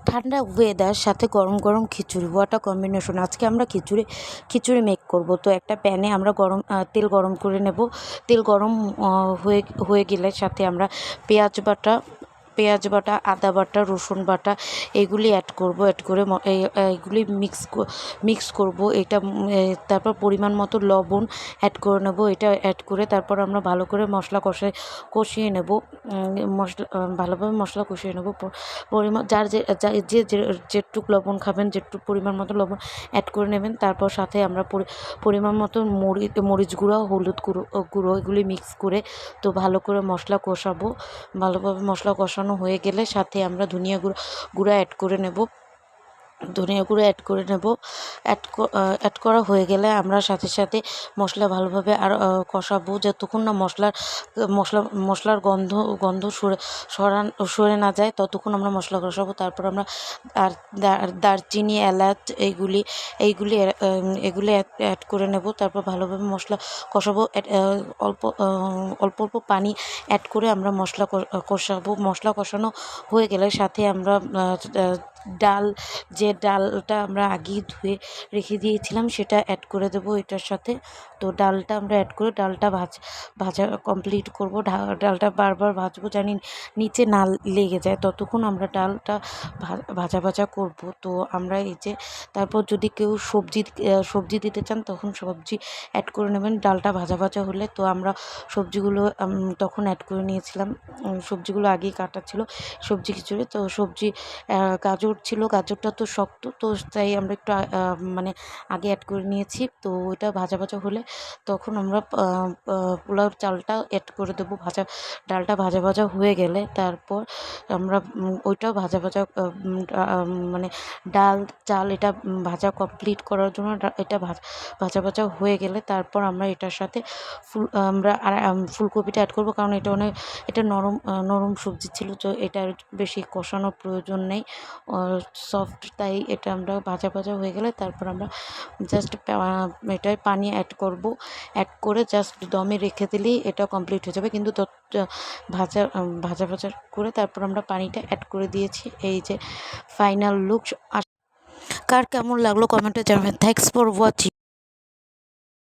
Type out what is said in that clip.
ঠান্ডা ওয়েদার সাথে গরম গরম খিচুড়ি, হোয়াট আ কম্বিনেশন। আজকে আমরা খিচুড়ি মেক করব। তো একটা প্যানে আমরা তেল গরম করে নেব। তেল গরম হয়ে হয়ে গেলে সাথে আমরা পেঁয়াজ বাটা, আদা বাটা, রসুন বাটা এগুলি অ্যাড করব। অ্যাড করে এইগুলি মিক্স করব। তারপর পরিমাণ মতো লবণ অ্যাড করে নেব। এটা অ্যাড করে তারপর আমরা ভালো করে মশলা কষিয়ে নেব। ভালোভাবে মশলা কষিয়ে নেব। পরিমাণ যেটুক লবণ খাবেন, যেটুক পরিমাণ মতো লবণ অ্যাড করে নেবেন। তারপর সাথে আমরা পরিমাণ মতো মরিচ গুঁড়ো, হলুদ গুঁড়ো এগুলি মিক্স করে তো ভালো করে মশলা কষাবো। ভালোভাবে মশলা কষানো হয়ে গেলে সাথে আমরা ধনিয়া গুঁড়ো অ্যাড করে নেব। অ্যাড করা হয়ে গেলে আমরা সাথে সাথে মশলা ভালোভাবে আর কষাবো যতক্ষণ না মশলার গন্ধ সরে না যায়, ততক্ষণ আমরা মশলা কষাবো। তারপর আমরা দারচিনি, এলাচ এইগুলি অ্যাড করে নেব। তারপর ভালোভাবে মশলা কষাবো। অল্প অল্প পানি অ্যাড করে আমরা মশলা কষাবো। মশলা কষানো হয়ে গেলে সাথে আমরা ডালটা আমরা আগেই ধুয়ে রেখে দিয়েছিলাম সেটা অ্যাড করে দেবো এটার সাথে। তো ডালটা আমরা অ্যাড করে ডালটা ভাজা কমপ্লিট করব। ডালটা বারবার ভাজবো জানি নিচে না লেগে যায়, ততক্ষণ আমরা ডালটা ভাজা করব। তো আমরা তারপর যদি কেউ সবজি দিতে চান তখন সবজি অ্যাড করে নেবেন। ডালটা ভাজা হলে তো আমরা সবজিগুলো তখন অ্যাড করে নিয়েছিলাম। সবজিগুলো আগেই কাটা ছিল সবজি খিচুড়ি। তো গাজর ছিল, গাজরটা তো শক্ত, তো তাই আমরা একটু মানে আগে অ্যাড করে নিয়েছি। তো ওইটা ভাজা হলে তখন আমরা পোলাও চালটা অ্যাড করে দেবো। ডালটা ভাজা হয়ে গেলে তারপর আমরা ওইটাও মানে ডাল চাল এটা ভাজা কমপ্লিট করার জন্য এটা ভাজা হয়ে গেলে তারপর আমরা এটার সাথে ফুলকপিটা অ্যাড করবো, কারণ এটা নরম সবজি ছিল, তো এটার বেশি কষানোর প্রয়োজন নেই, সফট। তাই এটা আমরা ভাজা হয়ে গেলে তারপর আমরা জাস্ট এটায় পানি অ্যাড করে জাস্ট দমে রেখে দিলেই এটা কমপ্লিট হয়ে যাবে। কিন্তু ভাজা করে তারপর আমরা পানিটা অ্যাড করে দিয়েছি। এই যে ফাইনাল লুক। কার কেমন লাগলো কমেন্টে জানাবেন। Thanks for watching.